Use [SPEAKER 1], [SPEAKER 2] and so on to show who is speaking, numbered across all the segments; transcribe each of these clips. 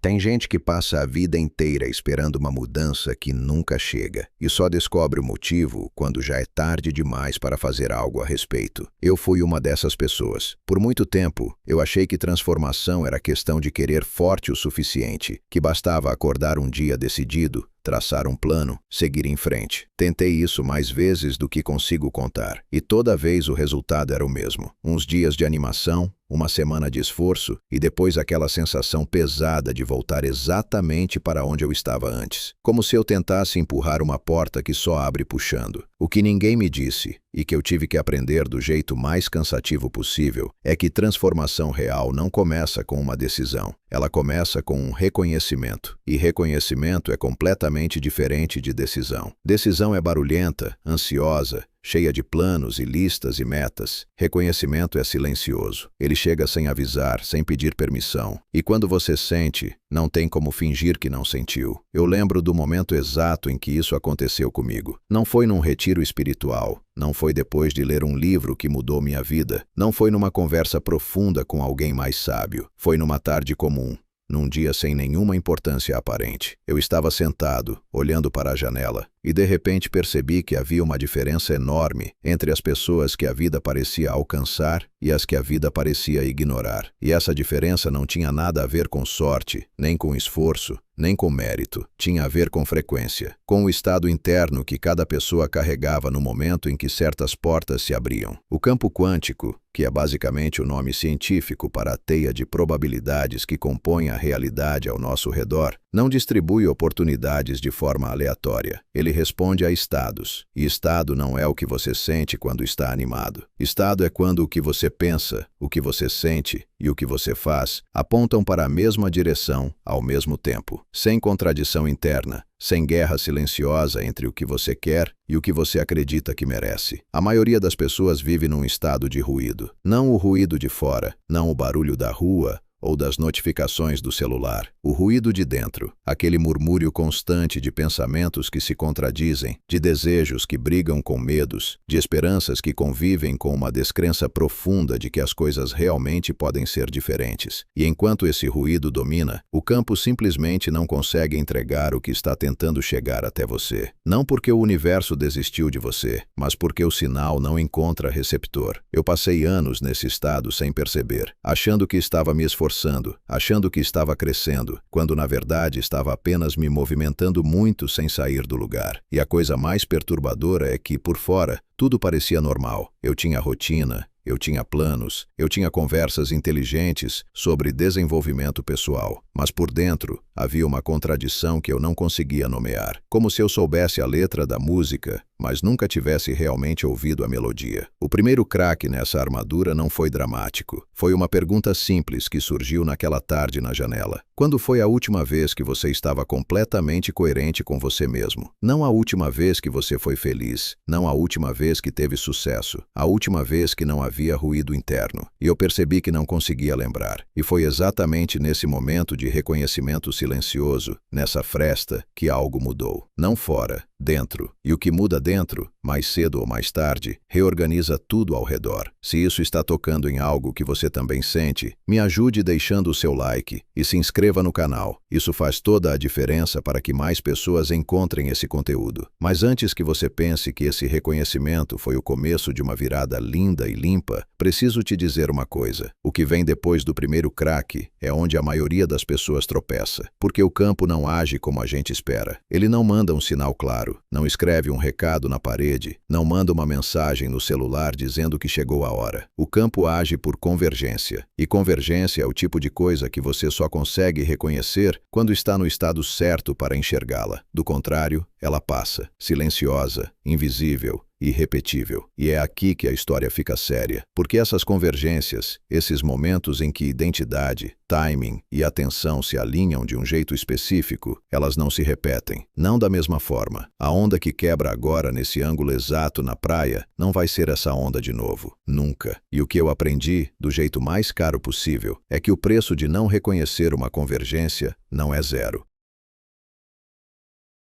[SPEAKER 1] Tem gente que passa a vida inteira esperando uma mudança que nunca chega e só descobre o motivo quando já é tarde demais para fazer algo a respeito. Eu fui uma dessas pessoas. Por muito tempo, eu achei que transformação era questão de querer forte o suficiente, que bastava acordar um dia decidido, traçar um plano, seguir em frente. Tentei isso mais vezes do que consigo contar, e toda vez o resultado era o mesmo. Uns dias de animação, uma semana de esforço e depois aquela sensação pesada de voltar exatamente para onde eu estava antes. Como se eu tentasse empurrar uma porta que só abre puxando. O que ninguém me disse, e que eu tive que aprender do jeito mais cansativo possível, é que transformação real não começa com uma decisão. Ela começa com um reconhecimento. E reconhecimento é completamente diferente de decisão. Decisão é barulhenta, ansiosa, cheia de planos e listas e metas. Reconhecimento é silencioso. Ele chega sem avisar, sem pedir permissão. E quando você sente, não tem como fingir que não sentiu. Eu lembro do momento exato em que isso aconteceu comigo. Não foi num retiro espiritual. Não foi depois de ler um livro que mudou minha vida. Não foi numa conversa profunda com alguém mais sábio. Foi numa tarde comum. Num dia sem nenhuma importância aparente. Eu estava sentado, olhando para a janela, e de repente percebi que havia uma diferença enorme entre as pessoas que a vida parecia alcançar e as que a vida parecia ignorar. E essa diferença não tinha nada a ver com sorte, nem com esforço, nem com mérito. Tinha a ver com frequência, com o estado interno que cada pessoa carregava no momento em que certas portas se abriam. O campo quântico, que é basicamente o nome científico para a teia de probabilidades que compõe a realidade ao nosso redor, não distribui oportunidades de forma aleatória. Ele responde a estados. E estado não é o que você sente quando está animado. Estado é quando o que você pensa, o que você sente e o que você faz apontam para a mesma direção ao mesmo tempo, sem contradição interna, sem guerra silenciosa entre o que você quer e o que você acredita que merece. A maioria das pessoas vive num estado de ruído. Não o ruído de fora, não o barulho da rua ou das notificações do celular. O ruído de dentro, aquele murmúrio constante de pensamentos que se contradizem, de desejos que brigam com medos, de esperanças que convivem com uma descrença profunda de que as coisas realmente podem ser diferentes. E enquanto esse ruído domina, o campo simplesmente não consegue entregar o que está tentando chegar até você. Não porque o universo desistiu de você, mas porque o sinal não encontra receptor. Eu passei anos nesse estado sem perceber, achando que estava me esforçando, achando que estava crescendo, quando na verdade estava apenas me movimentando muito sem sair do lugar. E a coisa mais perturbadora é que, por fora, tudo parecia normal. Eu tinha rotina, eu tinha planos, eu tinha conversas inteligentes sobre desenvolvimento pessoal. Mas por dentro, havia uma contradição que eu não conseguia nomear. Como se eu soubesse a letra da música, mas nunca tivesse realmente ouvido a melodia. O primeiro craque nessa armadura não foi dramático. Foi uma pergunta simples que surgiu naquela tarde na janela. Quando foi a última vez que você estava completamente coerente com você mesmo? Não a última vez que você foi feliz, não a última vez que teve sucesso, a última vez que não havia ruído interno. E eu percebi que não conseguia lembrar. E foi exatamente nesse momento de reconhecimento silencioso, nessa fresta, que algo mudou. Não fora, dentro. E o que muda dentro, mais cedo ou mais tarde, reorganiza tudo ao redor. Se isso está tocando em algo que você também sente, me ajude deixando o seu like e se inscreva no canal. Isso faz toda a diferença para que mais pessoas encontrem esse conteúdo. Mas antes que você pense que esse reconhecimento foi o começo de uma virada linda e limpa, preciso te dizer uma coisa. O que vem depois do primeiro craque é onde a maioria das pessoas tropeça, porque o campo não age como a gente espera. Ele não manda um sinal claro, não escreve um recado na parede, não manda uma mensagem no celular dizendo que chegou a hora. O campo age por convergência, e convergência é o tipo de coisa que você só consegue reconhecer quando está no estado certo para enxergá-la. Do contrário, ela passa, silenciosa, invisível, irrepetível. E é aqui que a história fica séria, porque essas convergências, esses momentos em que identidade, timing e atenção se alinham de um jeito específico, elas não se repetem, não da mesma forma. A onda que quebra agora nesse ângulo exato na praia não vai ser essa onda de novo, nunca. E o que eu aprendi, do jeito mais caro possível, é que o preço de não reconhecer uma convergência não é zero.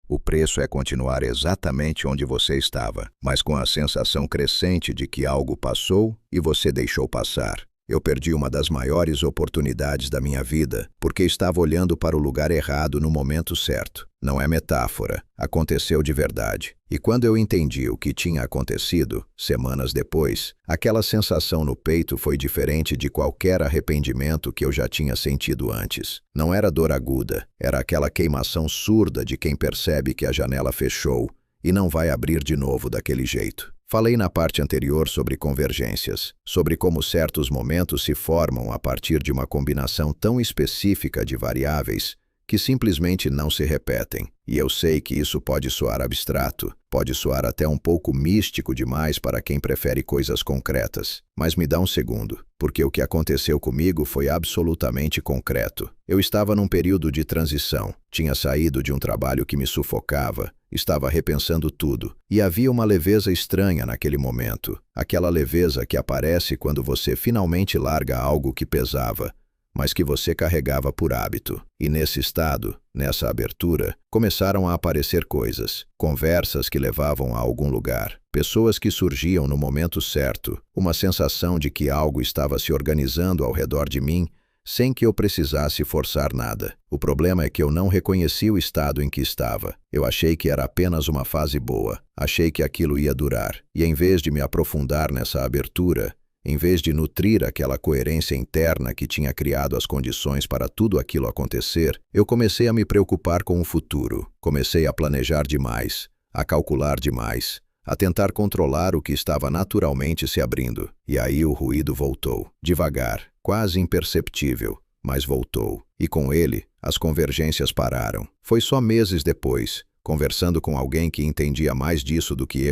[SPEAKER 1] O preço é continuar exatamente onde você estava, mas com a sensação crescente de que algo passou e você deixou passar. Eu perdi uma das maiores oportunidades da minha vida porque estava olhando para o lugar errado no momento certo. Não é metáfora, aconteceu de verdade. E quando eu entendi o que tinha acontecido, semanas depois, aquela sensação no peito foi diferente de qualquer arrependimento que eu já tinha sentido antes. Não era dor aguda, era aquela queimação surda de quem percebe que a janela fechou e não vai abrir de novo daquele jeito. Falei na parte anterior sobre convergências, sobre como certos momentos se formam a partir de uma combinação tão específica de variáveis que simplesmente não se repetem. E eu sei que isso pode soar abstrato, pode soar até um pouco místico demais para quem prefere coisas concretas. Mas me dá um segundo, porque o que aconteceu comigo foi absolutamente concreto. Eu estava num período de transição, tinha saído de um trabalho que me sufocava, estava repensando tudo, e havia uma leveza estranha naquele momento, aquela leveza que aparece quando você finalmente larga algo que pesava, mas que você carregava por hábito. E nesse estado, nessa abertura, começaram a aparecer coisas, conversas que levavam a algum lugar, pessoas que surgiam no momento certo, uma sensação de que algo estava se organizando ao redor de mim, sem que eu precisasse forçar nada. O problema é que eu não reconheci o estado em que estava. Eu achei que era apenas uma fase boa, achei que aquilo ia durar, e em vez de me aprofundar nessa abertura, em vez de nutrir aquela coerência interna que tinha criado as condições para tudo aquilo acontecer, eu comecei a me preocupar com o futuro. Comecei a planejar demais, a calcular demais, a tentar controlar o que estava naturalmente se abrindo. E aí o ruído voltou, devagar, quase imperceptível, mas voltou. E com ele, as convergências pararam. Foi só meses depois, conversando com alguém que entendia mais disso do que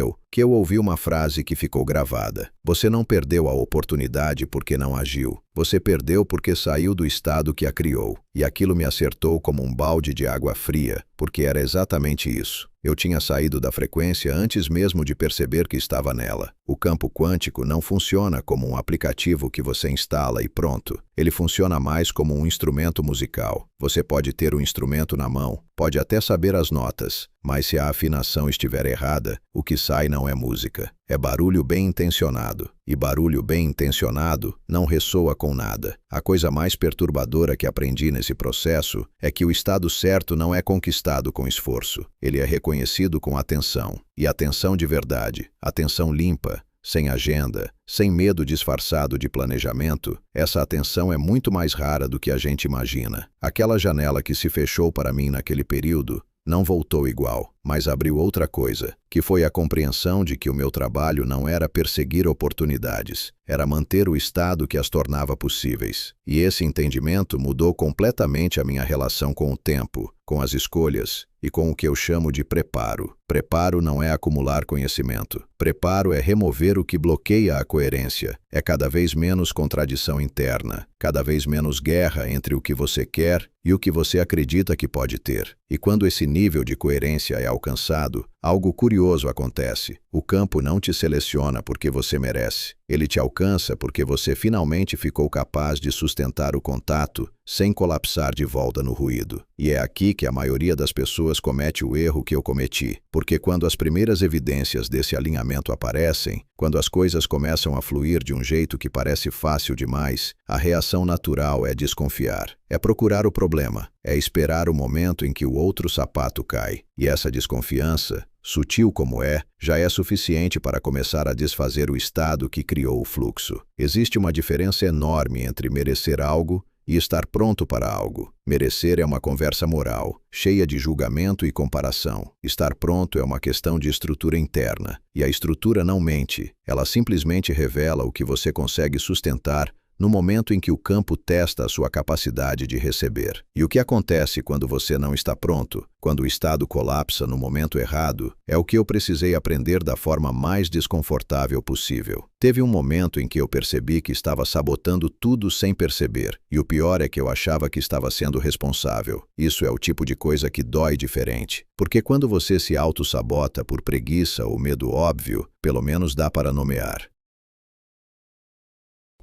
[SPEAKER 1] eu ouvi uma frase que ficou gravada. Você não perdeu a oportunidade porque não agiu. Você perdeu porque saiu do estado que a criou. E aquilo me acertou como um balde de água fria, porque era exatamente isso. Eu tinha saído da frequência antes mesmo de perceber que estava nela. O campo quântico não funciona como um aplicativo que você instala e pronto. Ele funciona mais como um instrumento musical. Você pode ter o instrumento na mão, pode até saber as notas, mas se a afinação estiver errada, o que sai não é música. É barulho bem intencionado. E barulho bem intencionado não ressoa com nada. A coisa mais perturbadora que aprendi nesse processo é que o estado certo não é conquistado com esforço. Ele é reconhecido com atenção. E atenção de verdade, atenção limpa, sem agenda, sem medo disfarçado de planejamento, essa atenção é muito mais rara do que a gente imagina. Aquela janela que se fechou para mim naquele período não voltou igual, mas abriu outra coisa, que foi a compreensão de que o meu trabalho não era perseguir oportunidades, era manter o estado que as tornava possíveis. E esse entendimento mudou completamente a minha relação com o tempo, com as escolhas e com o que eu chamo de preparo. Preparo não é acumular conhecimento. Preparo é remover o que bloqueia a coerência. É cada vez menos contradição interna, cada vez menos guerra entre o que você quer e o que você acredita que pode ter. E quando esse nível de coerência é alcançado, algo curioso acontece. O campo não te seleciona porque você merece. Ele te alcança porque você finalmente ficou capaz de sustentar o contato sem colapsar de volta no ruído. E é aqui que a maioria das pessoas comete o erro que eu cometi, porque quando as primeiras evidências desse alinhamento aparecem, quando as coisas começam a fluir de um jeito que parece fácil demais, a reação natural é desconfiar, é procurar o problema, é esperar o momento em que o outro sapato cai. E essa desconfiança, sutil como é, já é suficiente para começar a desfazer o estado que criou o fluxo. Existe uma diferença enorme entre merecer algo e estar pronto para algo. Merecer é uma conversa moral, cheia de julgamento e comparação. Estar pronto é uma questão de estrutura interna. E a estrutura não mente, ela simplesmente revela o que você consegue sustentar no momento em que o campo testa a sua capacidade de receber. E o que acontece quando você não está pronto, quando o estado colapsa no momento errado, é o que eu precisei aprender da forma mais desconfortável possível. Teve um momento em que eu percebi que estava sabotando tudo sem perceber, e o pior é que eu achava que estava sendo responsável. Isso é o tipo de coisa que dói diferente, porque quando você se auto-sabota por preguiça ou medo óbvio, pelo menos dá para nomear.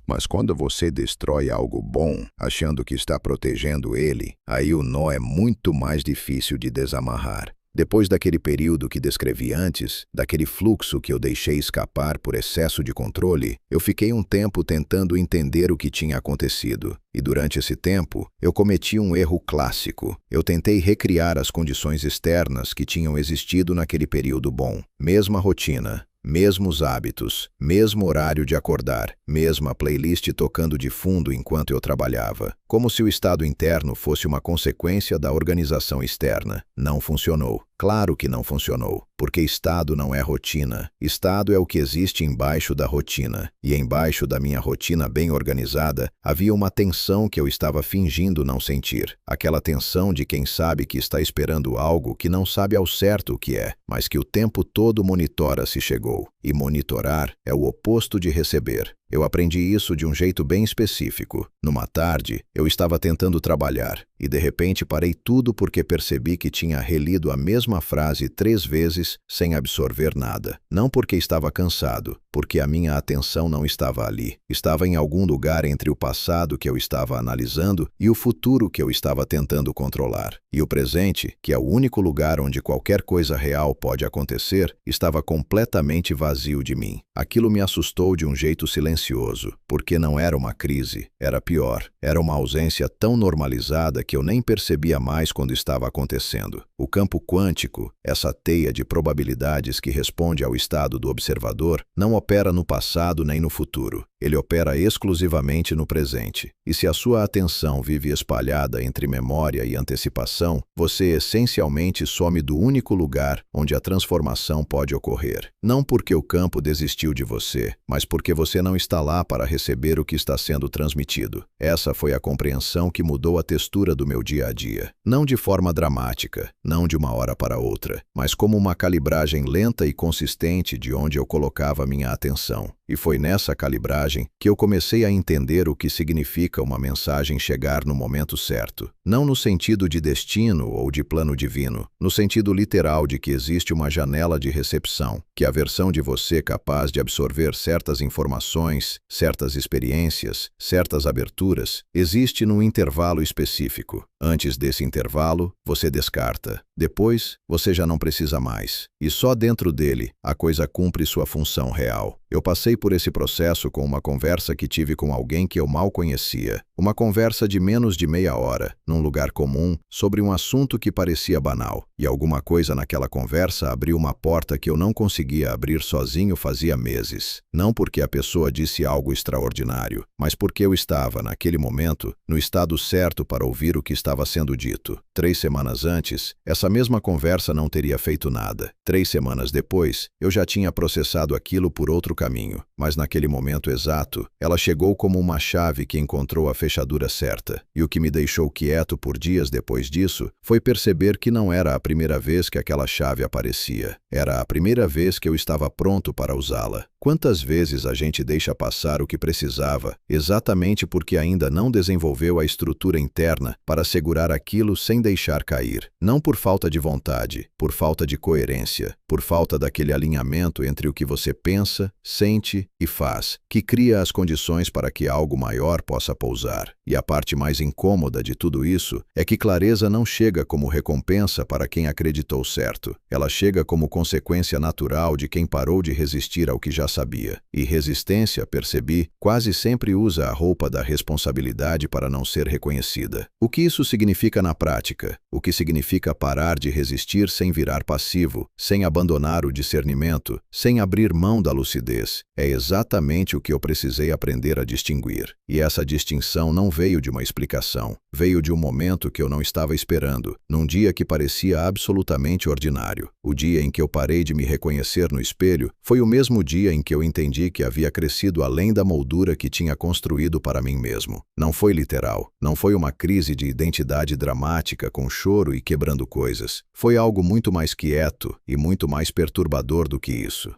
[SPEAKER 1] Mas quando você destrói algo bom, achando que está protegendo ele, aí o nó é muito mais difícil de desamarrar. Depois daquele período que descrevi antes, daquele fluxo que eu deixei escapar por excesso de controle, eu fiquei um tempo tentando entender o que tinha acontecido. E durante esse tempo, eu cometi um erro clássico. Eu tentei recriar as condições externas que tinham existido naquele período bom. Mesma rotina, mesmos hábitos, mesmo horário de acordar, mesma playlist tocando de fundo enquanto eu trabalhava. Como se o estado interno fosse uma consequência da organização externa. Não funcionou. Claro que não funcionou, porque estado não é rotina. Estado é o que existe embaixo da rotina. E embaixo da minha rotina bem organizada, havia uma tensão que eu estava fingindo não sentir. Aquela tensão de quem sabe que está esperando algo que não sabe ao certo o que é, mas que o tempo todo monitora se chegou. E monitorar é o oposto de receber. Eu aprendi isso de um jeito bem específico. Numa tarde, eu estava tentando trabalhar e de repente parei tudo porque percebi que tinha relido a mesma frase 3 vezes sem absorver nada. Não porque estava cansado, porque a minha atenção não estava ali. Estava em algum lugar entre o passado que eu estava analisando e o futuro que eu estava tentando controlar. E o presente, que é o único lugar onde qualquer coisa real pode acontecer, estava completamente vazio de mim. Aquilo me assustou de um jeito silencioso, porque não era uma crise, era pior. Era uma ausência tão normalizada que eu nem percebia mais quando estava acontecendo. O campo quântico, essa teia de probabilidades que responde ao estado do observador, não opera no passado nem no futuro. Ele opera exclusivamente no presente. E se a sua atenção vive espalhada entre memória e antecipação, você essencialmente some do único lugar onde a transformação pode ocorrer. Não porque o campo desistiu de você, mas porque você não está lá para receber o que está sendo transmitido. Essa foi a compreensão que mudou a textura do meu dia a dia. Não de forma dramática, não de uma hora para outra, mas como uma calibragem lenta e consistente de onde eu colocava minha atenção. E foi nessa calibragem que eu comecei a entender o que significa uma mensagem chegar no momento certo. Não no sentido de destino ou de plano divino, no sentido literal de que existe uma janela de recepção, que a versão de você capaz de absorver certas informações, certas experiências, certas aberturas, existe num intervalo específico. Antes desse intervalo, você descarta. Depois, você já não precisa mais. E só dentro dele, a coisa cumpre sua função real. Eu passei por esse processo com uma conversa que tive com alguém que eu mal conhecia. Uma conversa de menos de meia hora, num lugar comum, sobre um assunto que parecia banal. E alguma coisa naquela conversa abriu uma porta que eu não conseguia abrir sozinho fazia meses. Não porque a pessoa disse algo extraordinário, mas porque eu estava, naquele momento, no estado certo para ouvir o que estava sendo dito. 3 semanas antes, essa mesma conversa não teria feito nada. 3 semanas depois, eu já tinha processado aquilo por outro caminho, mas naquele momento exato, ela chegou como uma chave que encontrou a fechadura certa. E o que me deixou quieto por dias depois disso foi perceber que não era a primeira vez que aquela chave aparecia. Era a primeira vez que eu estava pronto para usá-la. Quantas vezes a gente deixa passar o que precisava, exatamente porque ainda não desenvolveu a estrutura interna para segurar aquilo sem deixar cair? Não por falta de vontade, por falta de coerência, por falta daquele alinhamento entre o que você pensa, sente e faz, que cria as condições para que algo maior possa pousar. E a parte mais incômoda de tudo isso é que clareza não chega como recompensa para quem acreditou certo. Ela chega como consequência natural de quem parou de resistir ao que já sabia. E resistência, percebi, quase sempre usa a roupa da responsabilidade para não ser reconhecida. O que isso significa na prática? O que significa parar de resistir sem virar passivo, sem abandonar o discernimento, sem abrir mão da lucidez? É exatamente o que eu precisei aprender a distinguir. E essa distinção não veio de uma explicação. Veio de um momento que eu não estava esperando, num dia que parecia absolutamente ordinário. O dia em que eu parei de me reconhecer no espelho foi o mesmo dia em que eu entendi que havia crescido além da moldura que tinha construído para mim mesmo. Não foi literal, não foi uma crise de identidade dramática com choro e quebrando coisas. Foi algo muito mais quieto e muito mais perturbador do que isso.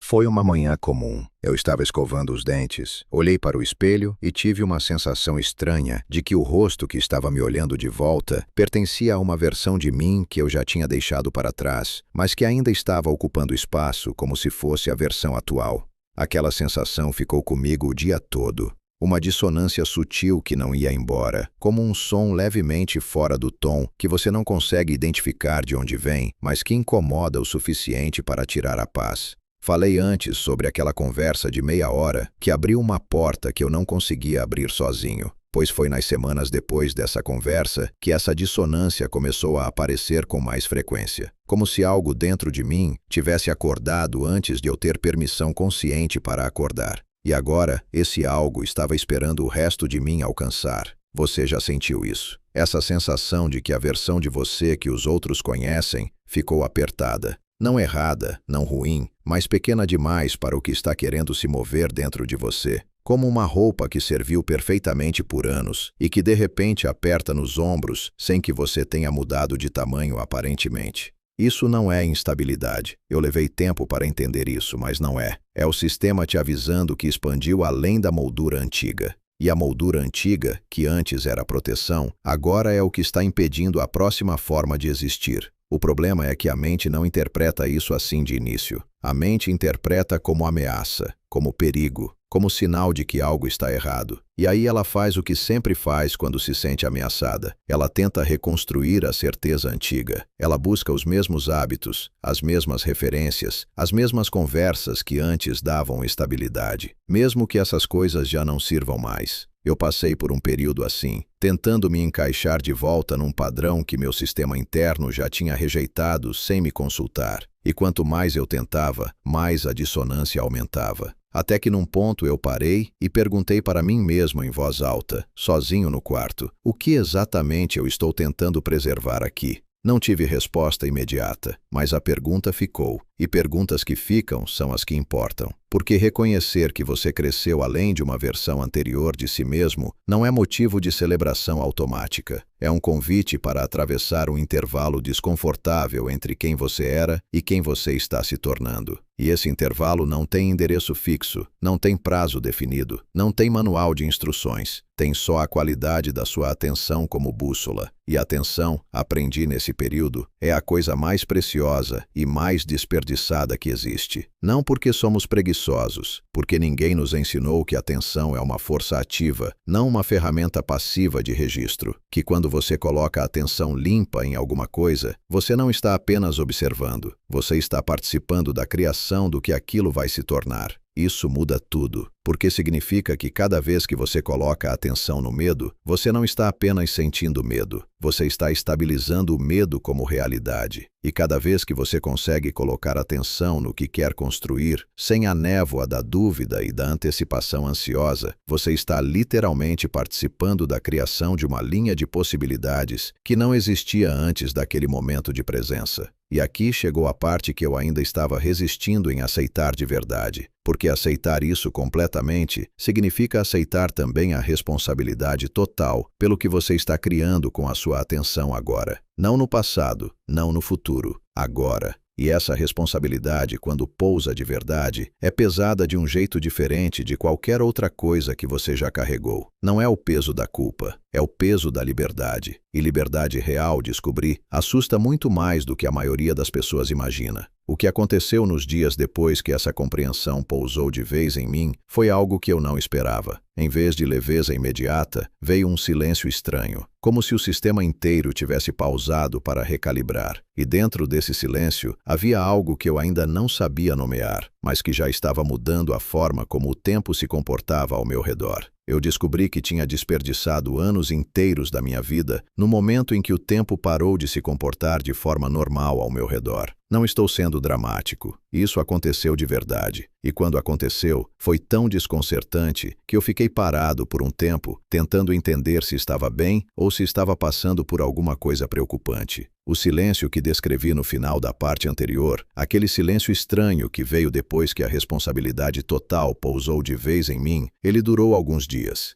[SPEAKER 1] Foi uma manhã comum. Eu estava escovando os dentes, olhei para o espelho e tive uma sensação estranha de que o rosto que estava me olhando de volta pertencia a uma versão de mim que eu já tinha deixado para trás, mas que ainda estava ocupando espaço como se fosse a versão atual. Aquela sensação ficou comigo o dia todo. Uma dissonância sutil que não ia embora, como um som levemente fora do tom que você não consegue identificar de onde vem, mas que incomoda o suficiente para tirar a paz. Falei antes sobre aquela conversa de meia hora que abriu uma porta que eu não conseguia abrir sozinho, pois foi nas semanas depois dessa conversa que essa dissonância começou a aparecer com mais frequência, como se algo dentro de mim tivesse acordado antes de eu ter permissão consciente para acordar. E agora, esse algo estava esperando o resto de mim alcançar. Você já sentiu isso? Essa sensação de que a versão de você que os outros conhecem ficou apertada. Não errada, não ruim, mas pequena demais para o que está querendo se mover dentro de você. Como uma roupa que serviu perfeitamente por anos e que de repente aperta nos ombros sem que você tenha mudado de tamanho aparentemente. Isso não é instabilidade. Eu levei tempo para entender isso, mas não é. É o sistema te avisando que expandiu além da moldura antiga. E a moldura antiga, que antes era proteção, agora é o que está impedindo a próxima forma de existir. O problema é que a mente não interpreta isso assim de início. A mente interpreta como ameaça, como perigo, como sinal de que algo está errado. E aí ela faz o que sempre faz quando se sente ameaçada. Ela tenta reconstruir a certeza antiga. Ela busca os mesmos hábitos, as mesmas referências, as mesmas conversas que antes davam estabilidade, mesmo que essas coisas já não sirvam mais. Eu passei por um período assim, tentando me encaixar de volta num padrão que meu sistema interno já tinha rejeitado sem me consultar. E quanto mais eu tentava, mais a dissonância aumentava. Até que num ponto eu parei e perguntei para mim mesmo em voz alta, sozinho no quarto, o que exatamente eu estou tentando preservar aqui? Não tive resposta imediata, mas a pergunta ficou, e perguntas que ficam são as que importam. Porque reconhecer que você cresceu além de uma versão anterior de si mesmo não é motivo de celebração automática. É um convite para atravessar um intervalo desconfortável entre quem você era e quem você está se tornando. E esse intervalo não tem endereço fixo, não tem prazo definido, não tem manual de instruções. Tem só a qualidade da sua atenção como bússola. E a atenção, aprendi nesse período, é a coisa mais preciosa e mais desperdiçada que existe. Não porque somos preguiçosos, porque ninguém nos ensinou que a atenção é uma força ativa, não uma ferramenta passiva de registro. Que quando você coloca a atenção limpa em alguma coisa, você não está apenas observando, você está participando da criação do que aquilo vai se tornar. Isso muda tudo, porque significa que cada vez que você coloca a atenção no medo, você não está apenas sentindo medo, você está estabilizando o medo como realidade. E cada vez que você consegue colocar atenção no que quer construir, sem a névoa da dúvida e da antecipação ansiosa, você está literalmente participando da criação de uma linha de possibilidades que não existia antes daquele momento de presença. E aqui chegou a parte que eu ainda estava resistindo em aceitar de verdade, porque aceitar isso completamente significa aceitar também a responsabilidade total pelo que você está criando com a sua atenção agora. Não no passado, não no futuro, agora. E essa responsabilidade, quando pousa de verdade, é pesada de um jeito diferente de qualquer outra coisa que você já carregou. Não é o peso da culpa, é o peso da liberdade. E liberdade real, descobri, assusta muito mais do que a maioria das pessoas imagina. O que aconteceu nos dias depois que essa compreensão pousou de vez em mim foi algo que eu não esperava. Em vez de leveza imediata, veio um silêncio estranho, como se o sistema inteiro tivesse pausado para recalibrar. E dentro desse silêncio havia algo que eu ainda não sabia nomear, mas que já estava mudando a forma como o tempo se comportava ao meu redor. Eu descobri que tinha desperdiçado anos inteiros da minha vida no momento em que o tempo parou de se comportar de forma normal ao meu redor. Não estou sendo dramático. Isso aconteceu de verdade. E quando aconteceu, foi tão desconcertante que eu fiquei parado por um tempo, tentando entender se estava bem ou se estava passando por alguma coisa preocupante. O silêncio que descrevi no final da parte anterior, aquele silêncio estranho que veio depois que a responsabilidade total pousou de vez em mim, ele durou alguns dias.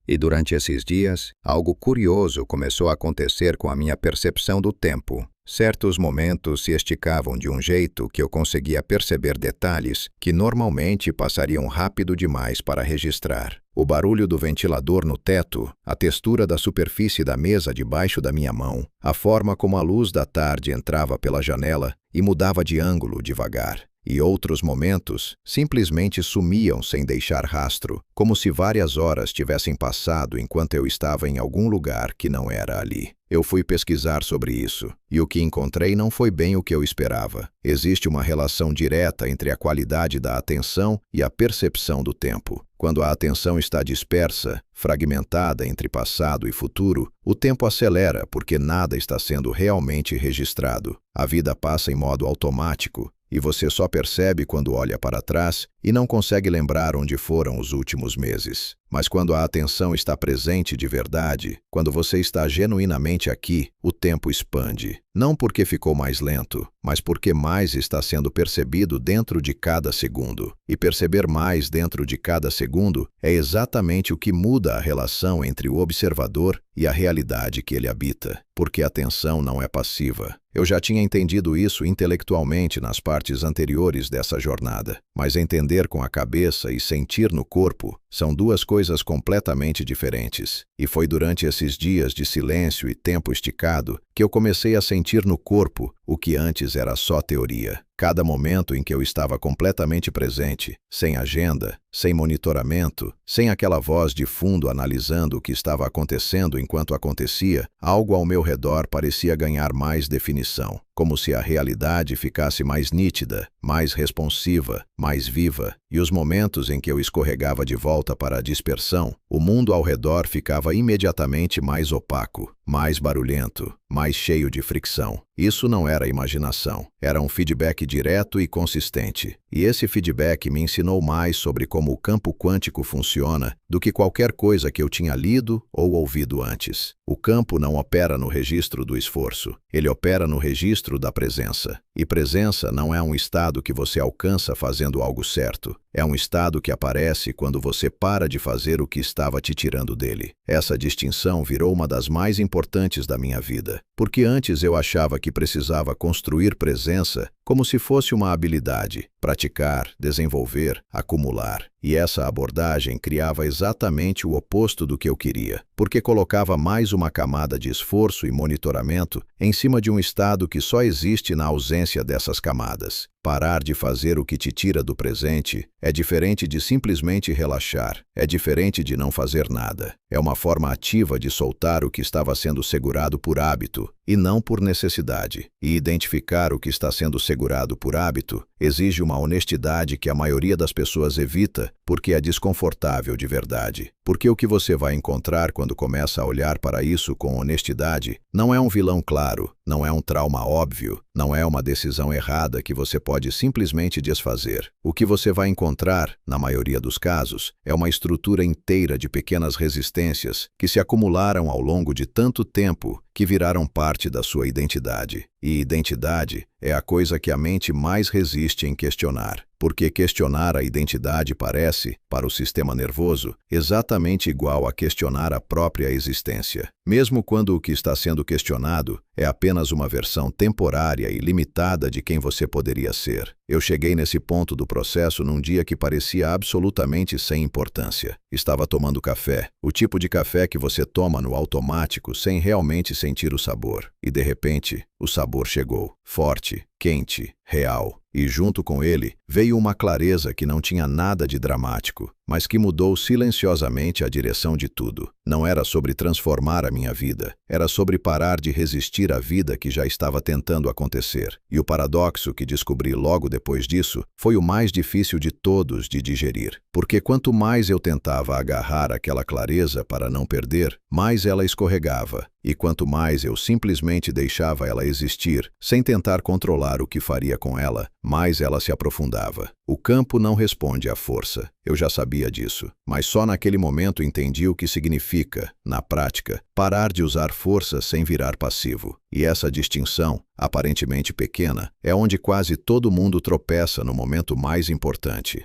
[SPEAKER 1] E durante esses dias, algo curioso começou a acontecer com a minha percepção do tempo. Certos momentos se esticavam de um jeito que eu conseguia perceber detalhes que normalmente passariam rápido demais para registrar. O barulho do ventilador no teto, a textura da superfície da mesa debaixo da minha mão, a forma como a luz da tarde entrava pela janela e mudava de ângulo devagar. e outros momentos simplesmente sumiam sem deixar rastro, como se várias horas tivessem passado enquanto eu estava em algum lugar que não era ali. Eu fui pesquisar sobre isso, e o que encontrei não foi bem o que eu esperava. Existe uma relação direta entre a qualidade da atenção e a percepção do tempo. Quando a atenção está dispersa, fragmentada entre passado e futuro, o tempo acelera porque nada está sendo realmente registrado. A vida passa em modo automático, e você só percebe quando olha para trás e não consegue lembrar onde foram os últimos meses. Mas quando a atenção está presente de verdade, quando você está genuinamente aqui, o tempo expande. Não porque ficou mais lento, mas porque mais está sendo percebido dentro de cada segundo. E perceber mais dentro de cada segundo é exatamente o que muda a relação entre o observador e a realidade que ele habita, porque a atenção não é passiva. Eu já tinha entendido isso intelectualmente nas partes anteriores dessa jornada, mas entender com a cabeça e sentir no corpo são duas coisas completamente diferentes. E foi durante esses dias de silêncio e tempo esticado que eu comecei a sentir no corpo o que antes era só teoria. Cada momento em que eu estava completamente presente, sem agenda, sem monitoramento, sem aquela voz de fundo analisando o que estava acontecendo enquanto acontecia, algo ao meu redor parecia ganhar mais definição, como se a realidade ficasse mais nítida, mais responsiva, mais viva, e os momentos em que eu escorregava de volta para a dispersão, o mundo ao redor ficava imediatamente mais opaco, mais barulhento, mais cheio de fricção. Isso não era imaginação, era um feedback direto e consistente. E esse feedback me ensinou mais sobre como o campo quântico funciona do que qualquer coisa que eu tinha lido ou ouvido antes. O campo não opera no registro do esforço, ele opera no registro da presença. E presença não é um estado que você alcança fazendo algo certo. É um estado que aparece quando você para de fazer o que estava te tirando dele. Essa distinção virou uma das mais importantes da minha vida, porque antes eu achava que precisava construir presença como se fosse uma habilidade, praticar, desenvolver, acumular. E essa abordagem criava exatamente o oposto do que eu queria, porque colocava mais uma camada de esforço e monitoramento em cima de um estado que só existe na ausência dessas camadas. Parar de fazer o que te tira do presente é diferente de simplesmente relaxar, é diferente de não fazer nada. É uma forma ativa de soltar o que estava sendo segurado por hábito e não por necessidade. E identificar o que está sendo segurado por hábito exige uma honestidade que a maioria das pessoas evita porque é desconfortável de verdade. Porque o que você vai encontrar quando começa a olhar para isso com honestidade não é um vilão claro, não é um trauma óbvio, não é uma decisão errada que você pode simplesmente desfazer. O que você vai encontrar, na maioria dos casos, é uma estrutura inteira de pequenas resistências que se acumularam ao longo de tanto tempo que viraram parte da sua identidade. E identidade é a coisa que a mente mais resiste em questionar, porque questionar a identidade parece, para o sistema nervoso, exatamente igual a questionar a própria existência. Mesmo quando o que está sendo questionado é apenas uma versão temporária e limitada de quem você poderia ser. Eu cheguei nesse ponto do processo num dia que parecia absolutamente sem importância. Estava tomando café, o tipo de café que você toma no automático sem realmente sentir o sabor. E de repente, o sabor chegou, forte, quente, real. E junto com ele, veio uma clareza que não tinha nada de dramático, mas que mudou silenciosamente a direção de tudo. Não era sobre transformar a minha vida, era sobre parar de resistir à vida que já estava tentando acontecer. E o paradoxo que descobri logo depois disso foi o mais difícil de todos de digerir. Porque quanto mais eu tentava agarrar aquela clareza para não perder, mais ela escorregava. E quanto mais eu simplesmente deixava ela existir, sem tentar controlar o que faria com ela, mais ela se aprofundava. O campo não responde à força. Eu já sabia disso, mas só naquele momento entendi o que significa, na prática, parar de usar força sem virar passivo. E essa distinção, aparentemente pequena, é onde quase todo mundo tropeça no momento mais importante.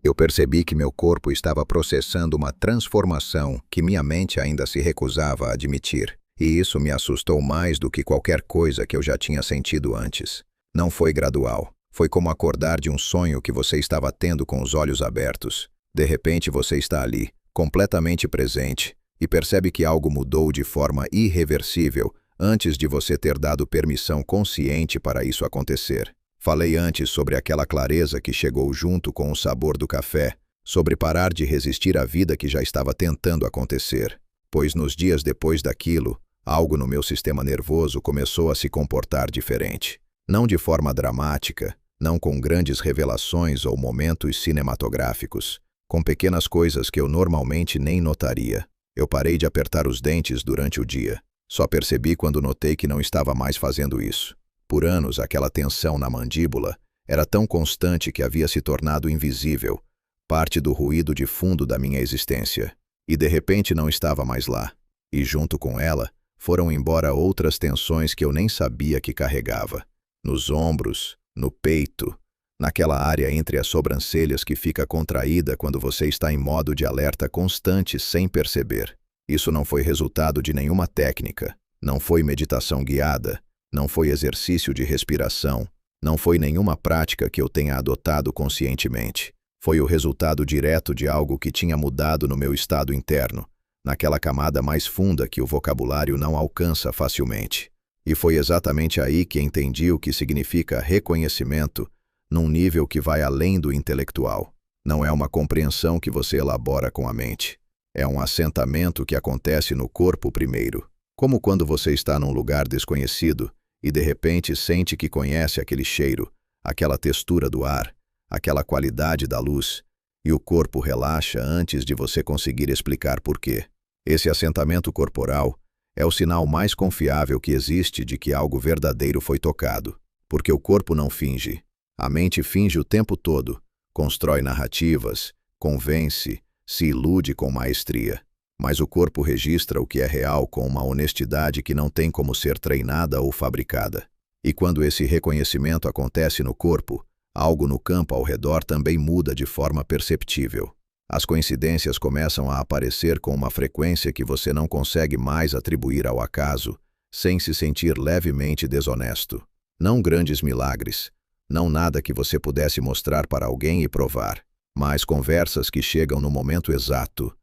[SPEAKER 1] Eu percebi que meu corpo estava processando uma transformação que minha mente ainda se recusava a admitir. E isso me assustou mais do que qualquer coisa que eu já tinha sentido antes. Não foi gradual. Foi como acordar de um sonho que você estava tendo com os olhos abertos. De repente você está ali, completamente presente, e percebe que algo mudou de forma irreversível antes de você ter dado permissão consciente para isso acontecer. Falei antes sobre aquela clareza que chegou junto com o sabor do café, sobre parar de resistir à vida que já estava tentando acontecer. Pois nos dias depois daquilo, algo no meu sistema nervoso começou a se comportar diferente. Não de forma dramática, não com grandes revelações ou momentos cinematográficos, com pequenas coisas que eu normalmente nem notaria. Eu parei de apertar os dentes durante o dia. Só percebi quando notei que não estava mais fazendo isso. Por anos, aquela tensão na mandíbula era tão constante que havia se tornado invisível, parte do ruído de fundo da minha existência. E de repente não estava mais lá. E junto com ela, foram embora outras tensões que eu nem sabia que carregava. Nos ombros, no peito, naquela área entre as sobrancelhas que fica contraída quando você está em modo de alerta constante sem perceber. Isso não foi resultado de nenhuma técnica, não foi meditação guiada, não foi exercício de respiração, não foi nenhuma prática que eu tenha adotado conscientemente. Foi o resultado direto de algo que tinha mudado no meu estado interno, naquela camada mais funda que o vocabulário não alcança facilmente. E foi exatamente aí que entendi o que significa reconhecimento num nível que vai além do intelectual. Não é uma compreensão que você elabora com a mente. É um assentamento que acontece no corpo primeiro. Como quando você está num lugar desconhecido e de repente sente que conhece aquele cheiro, aquela textura do ar, aquela qualidade da luz, e o corpo relaxa antes de você conseguir explicar por quê. Esse assentamento corporal é o sinal mais confiável que existe de que algo verdadeiro foi tocado, porque o corpo não finge. A mente finge o tempo todo, constrói narrativas, convence, se ilude com maestria. Mas o corpo registra o que é real com uma honestidade que não tem como ser treinada ou fabricada. E quando esse reconhecimento acontece no corpo, algo no campo ao redor também muda de forma perceptível. As coincidências começam a aparecer com uma frequência que você não consegue mais atribuir ao acaso, sem se sentir levemente desonesto. Não grandes milagres, não nada que você pudesse mostrar para alguém e provar, mas conversas que chegam no momento exato,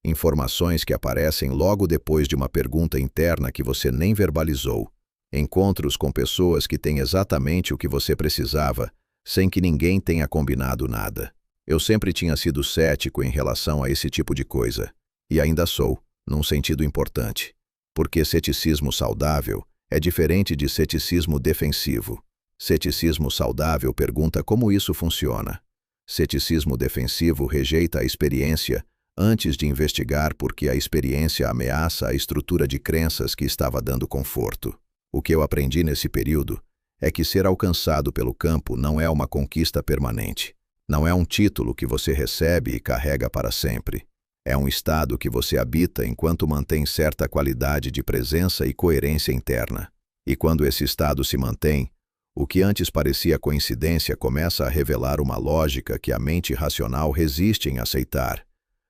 [SPEAKER 1] informações que aparecem logo depois de uma pergunta interna que você nem verbalizou, encontros com pessoas que têm exatamente o que você precisava, sem que ninguém tenha combinado nada. Eu sempre tinha sido cético em relação a esse tipo de coisa, e ainda sou, num sentido importante, porque ceticismo saudável é diferente de ceticismo defensivo. Ceticismo saudável pergunta como isso funciona. Ceticismo defensivo rejeita a experiência antes de investigar porque a experiência ameaça a estrutura de crenças que estava dando conforto. O que eu aprendi nesse período é que ser alcançado pelo campo não é uma conquista permanente. Não é um título que você recebe e carrega para sempre. É um estado que você habita enquanto mantém certa qualidade de presença e coerência interna. E quando esse estado se mantém, o que antes parecia coincidência começa a revelar uma lógica que a mente racional resiste em aceitar,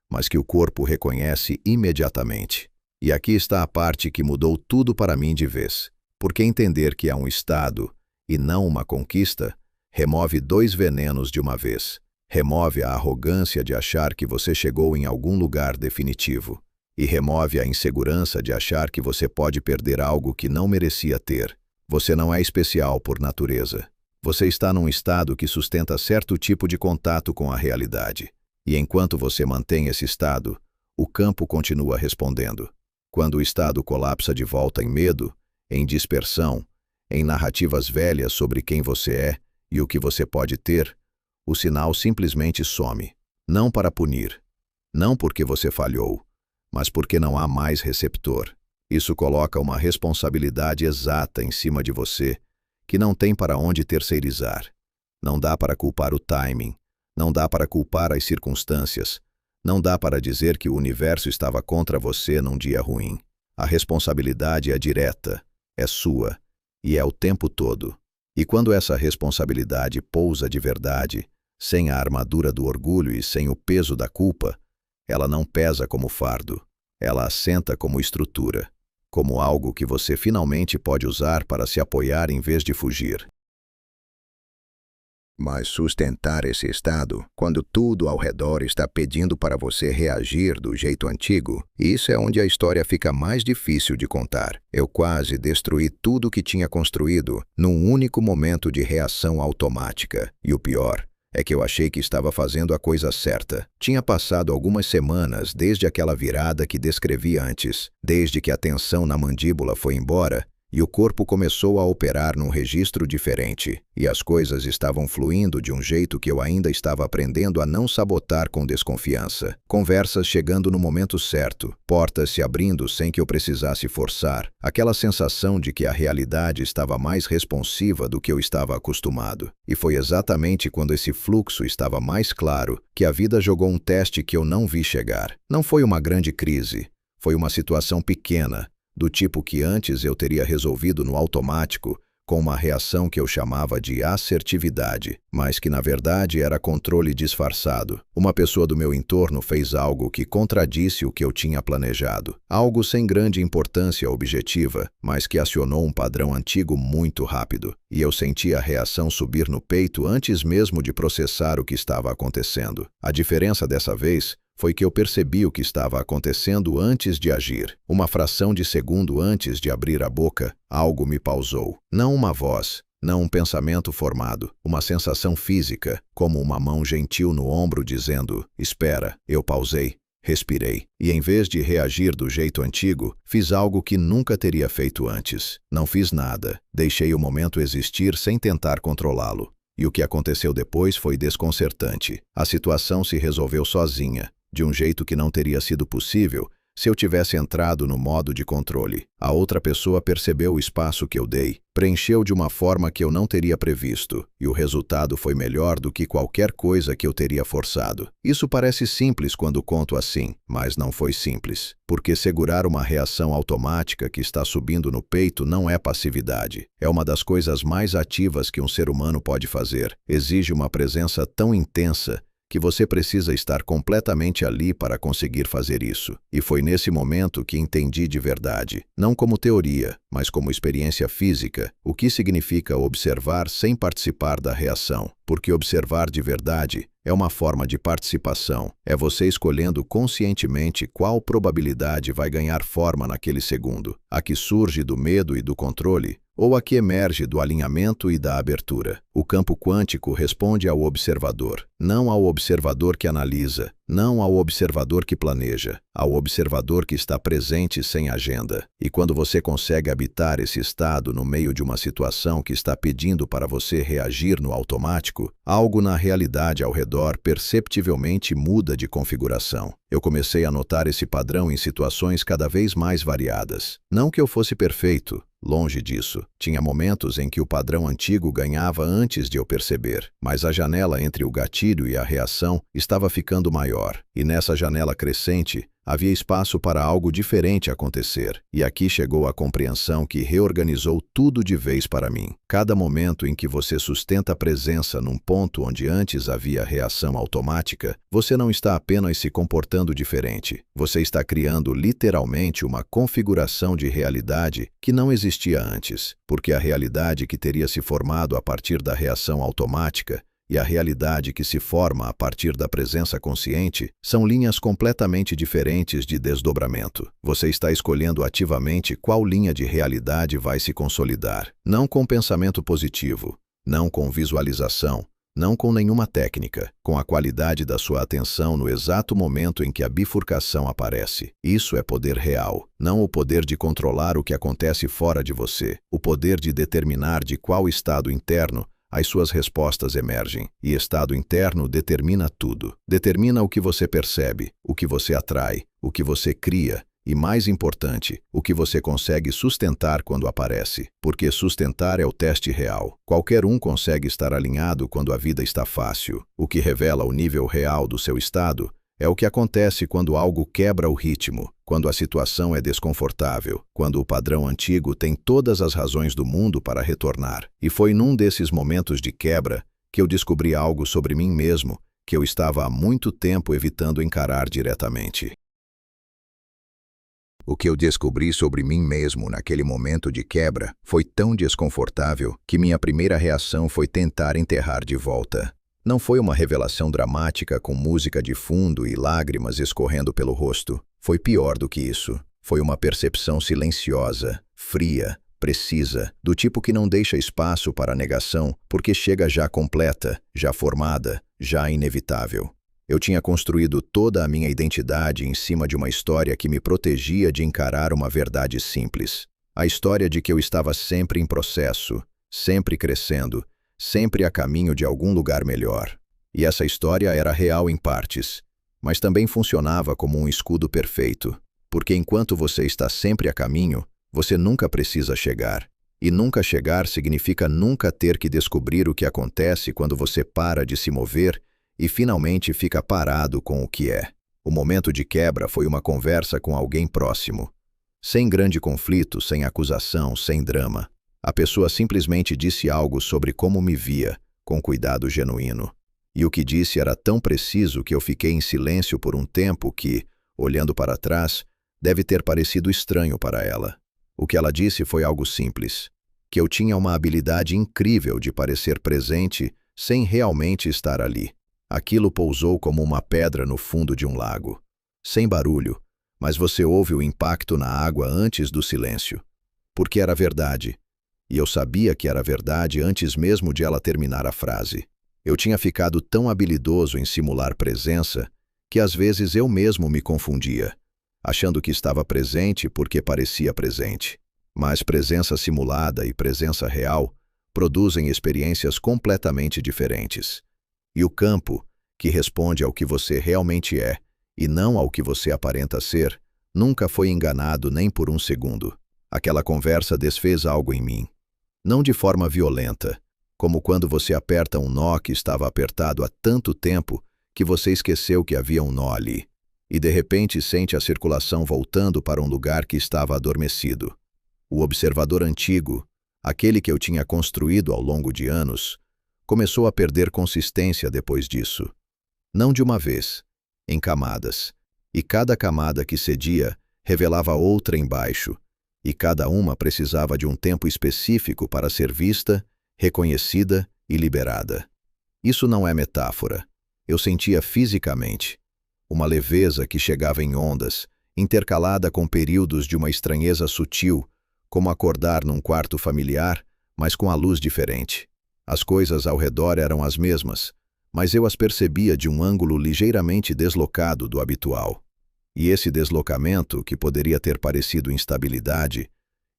[SPEAKER 1] mas que o corpo reconhece imediatamente. E aqui está a parte que mudou tudo para mim de vez. Porque entender que é um estado, e não uma conquista, remove dois venenos de uma vez. Remove a arrogância de achar que você chegou em algum lugar definitivo. E remove a insegurança de achar que você pode perder algo que não merecia ter. Você não é especial por natureza. Você está num estado que sustenta certo tipo de contato com a realidade. E enquanto você mantém esse estado, o campo continua respondendo. Quando o estado colapsa de volta em medo, em dispersão, em narrativas velhas sobre quem você é e o que você pode ter, o sinal simplesmente some. Não para punir, não porque você falhou, mas porque não há mais receptor. Isso coloca uma responsabilidade exata em cima de você, que não tem para onde terceirizar. Não dá para culpar o timing, não dá para culpar as circunstâncias, não dá para dizer que o universo estava contra você num dia ruim. A responsabilidade é direta, é sua, e é o tempo todo. E quando essa responsabilidade pousa de verdade, sem a armadura do orgulho e sem o peso da culpa, ela não pesa como fardo, ela assenta como estrutura, como algo que você finalmente pode usar para se apoiar em vez de fugir. Mas sustentar esse estado, quando tudo ao redor está pedindo para você reagir do jeito antigo, isso é onde a história fica mais difícil de contar. Eu quase destruí tudo que tinha construído num único momento de reação automática. E o pior é que eu achei que estava fazendo a coisa certa. Tinha passado algumas semanas desde aquela virada que descrevi antes, desde que a tensão na mandíbula foi embora e o corpo começou a operar num registro diferente, e as coisas estavam fluindo de um jeito que eu ainda estava aprendendo a não sabotar com desconfiança. Conversas chegando no momento certo, portas se abrindo sem que eu precisasse forçar, aquela sensação de que a realidade estava mais responsiva do que eu estava acostumado. E foi exatamente quando esse fluxo estava mais claro que a vida jogou um teste que eu não vi chegar. Não foi uma grande crise, foi uma situação pequena, do tipo que antes eu teria resolvido no automático, com uma reação que eu chamava de assertividade, mas que na verdade era controle disfarçado. Uma pessoa do meu entorno fez algo que contradisse o que eu tinha planejado. Algo sem grande importância objetiva, mas que acionou um padrão antigo muito rápido. E eu senti a reação subir no peito antes mesmo de processar o que estava acontecendo. A diferença dessa vez foi que eu percebi o que estava acontecendo antes de agir. Uma fração de segundo antes de abrir a boca, algo me pausou. Não uma voz, não um pensamento formado, uma sensação física, como uma mão gentil no ombro dizendo, espera. Eu pausei, respirei, e em vez de reagir do jeito antigo, fiz algo que nunca teria feito antes. Não fiz nada, deixei o momento existir sem tentar controlá-lo. E o que aconteceu depois foi desconcertante. A situação se resolveu sozinha, de um jeito que não teria sido possível se eu tivesse entrado no modo de controle. A outra pessoa percebeu o espaço que eu dei, preencheu de uma forma que eu não teria previsto, e o resultado foi melhor do que qualquer coisa que eu teria forçado. Isso parece simples quando conto assim, mas não foi simples, porque segurar uma reação automática que está subindo no peito não é passividade. É uma das coisas mais ativas que um ser humano pode fazer. Exige uma presença tão intensa que você precisa estar completamente ali para conseguir fazer isso. E foi nesse momento que entendi de verdade, não como teoria, mas como experiência física, o que significa observar sem participar da reação. Porque observar de verdade é uma forma de participação. É você escolhendo conscientemente qual probabilidade vai ganhar forma naquele segundo. A que surge do medo e do controle, ou a que emerge do alinhamento e da abertura. O campo quântico responde ao observador, não ao observador que analisa, não ao observador que planeja, ao observador que está presente sem agenda. E quando você consegue habitar esse estado no meio de uma situação que está pedindo para você reagir no automático, algo na realidade ao redor perceptivelmente muda de configuração. Eu comecei a notar esse padrão em situações cada vez mais variadas. Não que eu fosse perfeito, longe disso. Tinha momentos em que o padrão antigo ganhava antes de eu perceber, mas a janela entre o gatilho e a reação estava ficando maior, e nessa janela crescente, havia espaço para algo diferente acontecer, e aqui chegou a compreensão que reorganizou tudo de vez para mim. Cada momento em que você sustenta a presença num ponto onde antes havia reação automática, você não está apenas se comportando diferente, você está criando literalmente uma configuração de realidade que não existia antes, porque a realidade que teria se formado a partir da reação automática e a realidade que se forma a partir da presença consciente são linhas completamente diferentes de desdobramento. Você está escolhendo ativamente qual linha de realidade vai se consolidar. Não com pensamento positivo, não com visualização, não com nenhuma técnica, com a qualidade da sua atenção no exato momento em que a bifurcação aparece. Isso é poder real, não o poder de controlar o que acontece fora de você, o poder de determinar de qual estado interno as suas respostas emergem, e estado interno determina tudo. Determina o que você percebe, o que você atrai, o que você cria, e mais importante, o que você consegue sustentar quando aparece. Porque sustentar é o teste real. Qualquer um consegue estar alinhado quando a vida está fácil. O que revela o nível real do seu estado é o que acontece quando algo quebra o ritmo, quando a situação é desconfortável, quando o padrão antigo tem todas as razões do mundo para retornar. E foi num desses momentos de quebra que eu descobri algo sobre mim mesmo que eu estava há muito tempo evitando encarar diretamente. O que eu descobri sobre mim mesmo naquele momento de quebra foi tão desconfortável que minha primeira reação foi tentar enterrar de volta. Não foi uma revelação dramática com música de fundo e lágrimas escorrendo pelo rosto. Foi pior do que isso. Foi uma percepção silenciosa, fria, precisa, do tipo que não deixa espaço para a negação, porque chega já completa, já formada, já inevitável. Eu tinha construído toda a minha identidade em cima de uma história que me protegia de encarar uma verdade simples. A história de que eu estava sempre em processo, sempre crescendo, sempre a caminho de algum lugar melhor. E essa história era real em partes, mas também funcionava como um escudo perfeito, porque enquanto você está sempre a caminho, você nunca precisa chegar. E nunca chegar significa nunca ter que descobrir o que acontece quando você para de se mover e finalmente fica parado com o que é. O momento de quebra foi uma conversa com alguém próximo. Sem grande conflito, sem acusação, sem drama. A pessoa simplesmente disse algo sobre como me via, com cuidado genuíno. E o que disse era tão preciso que eu fiquei em silêncio por um tempo que, olhando para trás, deve ter parecido estranho para ela. O que ela disse foi algo simples, que eu tinha uma habilidade incrível de parecer presente sem realmente estar ali. Aquilo pousou como uma pedra no fundo de um lago. Sem barulho, mas você ouve o impacto na água antes do silêncio. Porque era verdade. E eu sabia que era verdade antes mesmo de ela terminar a frase. Eu tinha ficado tão habilidoso em simular presença que às vezes eu mesmo me confundia, achando que estava presente porque parecia presente. Mas presença simulada e presença real produzem experiências completamente diferentes. E o campo, que responde ao que você realmente é e não ao que você aparenta ser, nunca foi enganado nem por um segundo. Aquela conversa desfez algo em mim. Não de forma violenta, como quando você aperta um nó que estava apertado há tanto tempo que você esqueceu que havia um nó ali, e de repente sente a circulação voltando para um lugar que estava adormecido. O observador antigo, aquele que eu tinha construído ao longo de anos, começou a perder consistência depois disso. Não de uma vez, em camadas. E cada camada que cedia revelava outra embaixo, e cada uma precisava de um tempo específico para ser vista, reconhecida e liberada. Isso não é metáfora. Eu sentia fisicamente. Uma leveza que chegava em ondas, intercalada com períodos de uma estranheza sutil, como acordar num quarto familiar, mas com a luz diferente. As coisas ao redor eram as mesmas, mas eu as percebia de um ângulo ligeiramente deslocado do habitual. E esse deslocamento, que poderia ter parecido instabilidade,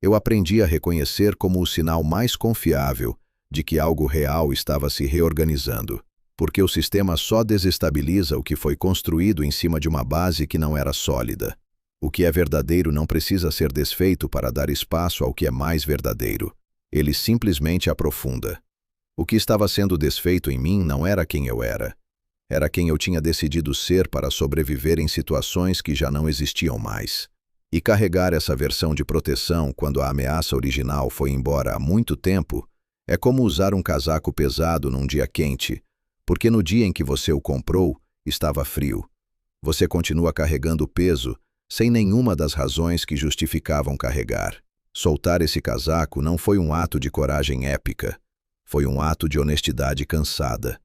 [SPEAKER 1] eu aprendi a reconhecer como o sinal mais confiável de que algo real estava se reorganizando, porque o sistema só desestabiliza o que foi construído em cima de uma base que não era sólida. O que é verdadeiro não precisa ser desfeito para dar espaço ao que é mais verdadeiro. Ele simplesmente aprofunda. O que estava sendo desfeito em mim não era quem eu era. Era quem eu tinha decidido ser para sobreviver em situações que já não existiam mais. E carregar essa versão de proteção quando a ameaça original foi embora há muito tempo é como usar um casaco pesado num dia quente, porque no dia em que você o comprou, estava frio. Você continua carregando o peso sem nenhuma das razões que justificavam carregar. Soltar esse casaco não foi um ato de coragem épica, foi um ato de honestidade cansada.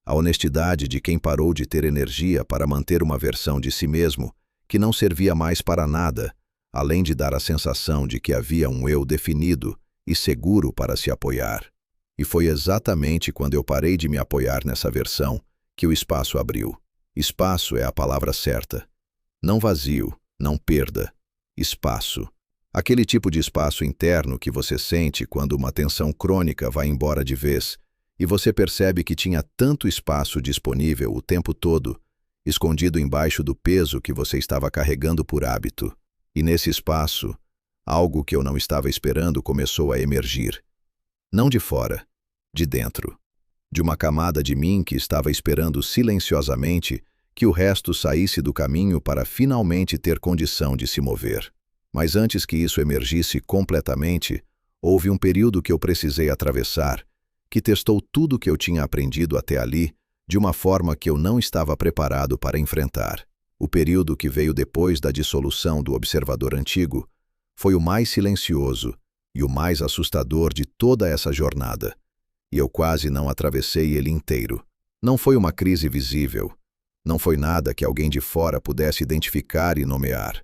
[SPEAKER 1] A honestidade de quem parou de ter energia para manter uma versão de si mesmo que não servia mais para nada, além de dar a sensação de que havia um eu definido e seguro para se apoiar. E foi exatamente quando eu parei de me apoiar nessa versão que o espaço abriu. Espaço é a palavra certa. Não vazio, não perda. Espaço. Aquele tipo de espaço interno que você sente quando uma tensão crônica vai embora de vez e você percebe que tinha tanto espaço disponível o tempo todo, escondido embaixo do peso que você estava carregando por hábito. E nesse espaço, algo que eu não estava esperando começou a emergir. Não de fora, de dentro. De uma camada de mim que estava esperando silenciosamente que o resto saísse do caminho para finalmente ter condição de se mover. Mas antes que isso emergisse completamente, houve um período que eu precisei atravessar, que testou tudo o que eu tinha aprendido até ali, de uma forma que eu não estava preparado para enfrentar. O período que veio depois da dissolução do observador antigo foi o mais silencioso e o mais assustador de toda essa jornada, e eu quase não atravessei ele inteiro. Não foi uma crise visível, não foi nada que alguém de fora pudesse identificar e nomear.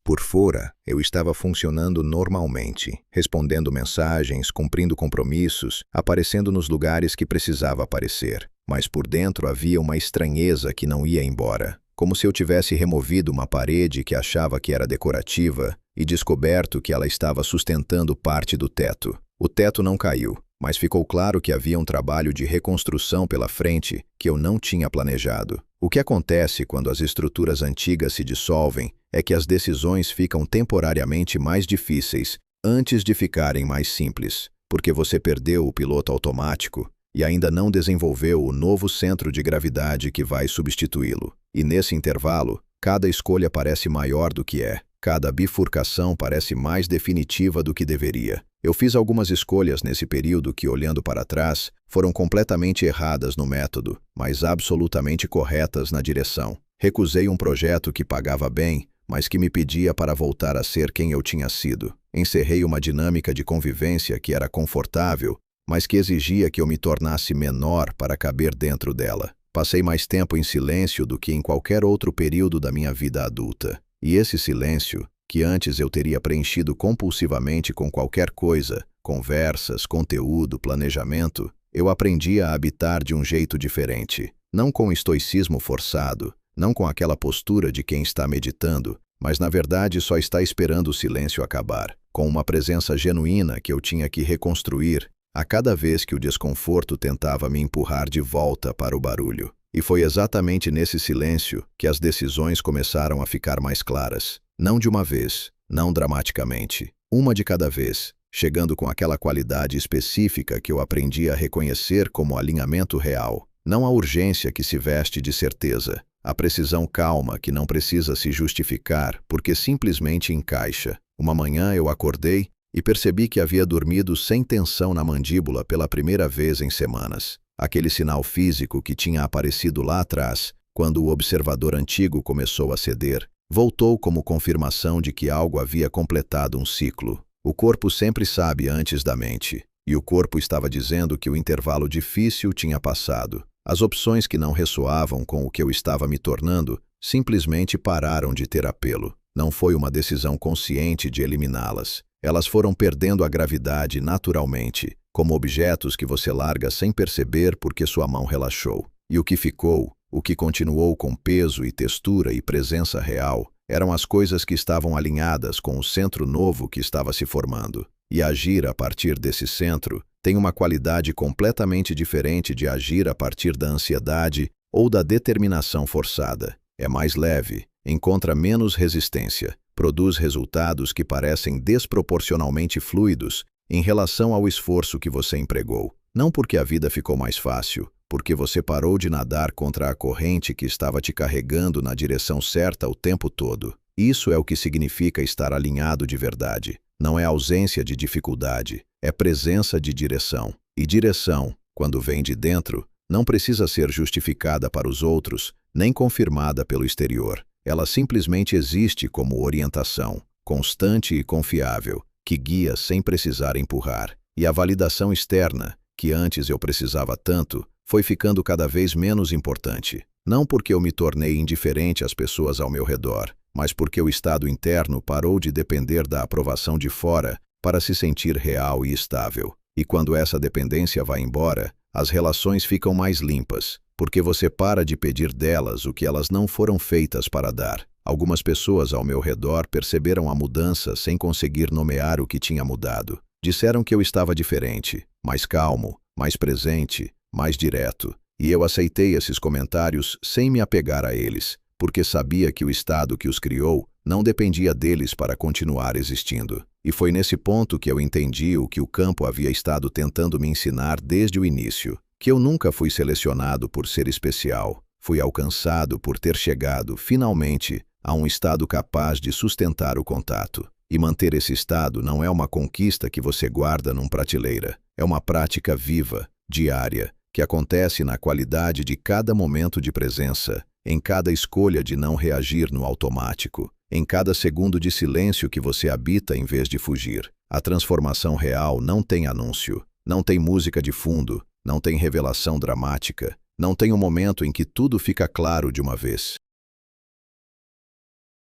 [SPEAKER 1] Por fora, eu estava funcionando normalmente, respondendo mensagens, cumprindo compromissos, aparecendo nos lugares que precisava aparecer. Mas por dentro havia uma estranheza que não ia embora, como se eu tivesse removido uma parede que achava que era decorativa e descoberto que ela estava sustentando parte do teto. O teto não caiu, mas ficou claro que havia um trabalho de reconstrução pela frente que eu não tinha planejado. O que acontece quando as estruturas antigas se dissolvem é que as decisões ficam temporariamente mais difíceis antes de ficarem mais simples, porque você perdeu o piloto automático e ainda não desenvolveu o novo centro de gravidade que vai substituí-lo. E nesse intervalo, cada escolha parece maior do que é, cada bifurcação parece mais definitiva do que deveria. Eu fiz algumas escolhas nesse período que, olhando para trás, foram completamente erradas no método, mas absolutamente corretas na direção. Recusei um projeto que pagava bem, mas que me pedia para voltar a ser quem eu tinha sido. Encerrei uma dinâmica de convivência que era confortável, mas que exigia que eu me tornasse menor para caber dentro dela. Passei mais tempo em silêncio do que em qualquer outro período da minha vida adulta. E esse silêncio, que antes eu teria preenchido compulsivamente com qualquer coisa, conversas, conteúdo, planejamento, eu aprendi a habitar de um jeito diferente. Não com estoicismo forçado, não com aquela postura de quem está meditando, mas na verdade só está esperando o silêncio acabar, com uma presença genuína que eu tinha que reconstruir a cada vez que o desconforto tentava me empurrar de volta para o barulho. E foi exatamente nesse silêncio que as decisões começaram a ficar mais claras. Não de uma vez, não dramaticamente, uma de cada vez, chegando com aquela qualidade específica que eu aprendi a reconhecer como alinhamento real. Não a urgência que se veste de certeza, a precisão calma que não precisa se justificar porque simplesmente encaixa. Uma manhã eu acordei e percebi que havia dormido sem tensão na mandíbula pela primeira vez em semanas. Aquele sinal físico que tinha aparecido lá atrás, quando o observador antigo começou a ceder, voltou como confirmação de que algo havia completado um ciclo. O corpo sempre sabe antes da mente, e o corpo estava dizendo que o intervalo difícil tinha passado. As opções que não ressoavam com o que eu estava me tornando simplesmente pararam de ter apelo. Não foi uma decisão consciente de eliminá-las. Elas foram perdendo a gravidade naturalmente, como objetos que você larga sem perceber porque sua mão relaxou. E o que ficou, o que continuou com peso e textura e presença real, eram as coisas que estavam alinhadas com o centro novo que estava se formando. E agir a partir desse centro tem uma qualidade completamente diferente de agir a partir da ansiedade ou da determinação forçada. É mais leve, encontra menos resistência, produz resultados que parecem desproporcionalmente fluidos em relação ao esforço que você empregou. Não porque a vida ficou mais fácil, porque você parou de nadar contra a corrente que estava te carregando na direção certa o tempo todo. Isso é o que significa estar alinhado de verdade. Não é ausência de dificuldade, é presença de direção. E direção, quando vem de dentro, não precisa ser justificada para os outros, nem confirmada pelo exterior. Ela simplesmente existe como orientação, constante e confiável, que guia sem precisar empurrar. E a validação externa, que antes eu precisava tanto, foi ficando cada vez menos importante. Não porque eu me tornei indiferente às pessoas ao meu redor, mas porque o estado interno parou de depender da aprovação de fora para se sentir real e estável. E quando essa dependência vai embora, as relações ficam mais limpas, porque você para de pedir delas o que elas não foram feitas para dar. Algumas pessoas ao meu redor perceberam a mudança sem conseguir nomear o que tinha mudado. Disseram que eu estava diferente, mais calmo, mais presente, mais direto. E eu aceitei esses comentários sem me apegar a eles, porque sabia que o estado que os criou não dependia deles para continuar existindo. E foi nesse ponto que eu entendi o que o campo havia estado tentando me ensinar desde o início, que eu nunca fui selecionado por ser especial, fui alcançado por ter chegado, finalmente, a um estado capaz de sustentar o contato. E manter esse estado não é uma conquista que você guarda numa prateleira, é uma prática viva, diária, que acontece na qualidade de cada momento de presença, em cada escolha de não reagir no automático, em cada segundo de silêncio que você habita em vez de fugir. A transformação real não tem anúncio, não tem música de fundo, não tem revelação dramática, não tem um momento em que tudo fica claro de uma vez.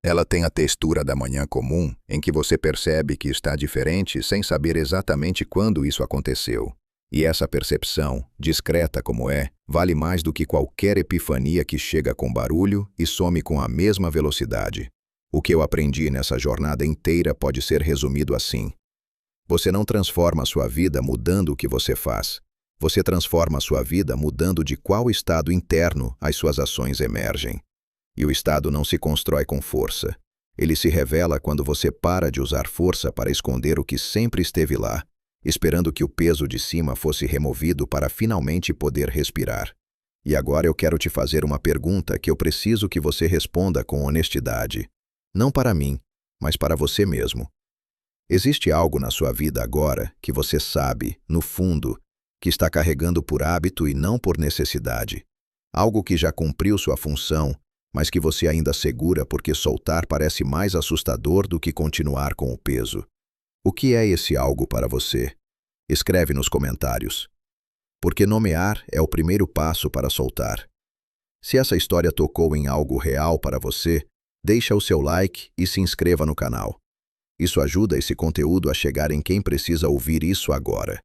[SPEAKER 2] Ela tem a textura da manhã comum, em que você percebe que está diferente sem saber exatamente quando isso aconteceu. E essa percepção, discreta como é, vale mais do que qualquer epifania que chega com barulho e some com a mesma velocidade. O que eu aprendi nessa jornada inteira pode ser resumido assim: você não transforma a sua vida mudando o que você faz. Você transforma a sua vida mudando de qual estado interno as suas ações emergem. E o estado não se constrói com força. Ele se revela quando você para de usar força para esconder o que sempre esteve lá, esperando que o peso de cima fosse removido para finalmente poder respirar. E agora eu quero te fazer uma pergunta que eu preciso que você responda com honestidade. Não para mim, mas para você mesmo. Existe algo na sua vida agora que você sabe, no fundo, que está carregando por hábito e não por necessidade. Algo que já cumpriu sua função, mas que você ainda segura porque soltar parece mais assustador do que continuar com o peso. O que é esse algo para você? Escreve nos comentários. Porque nomear é o primeiro passo para soltar. Se essa história tocou em algo real para você, deixa o seu like e se inscreva no canal. Isso ajuda esse conteúdo a chegar em quem precisa ouvir isso agora.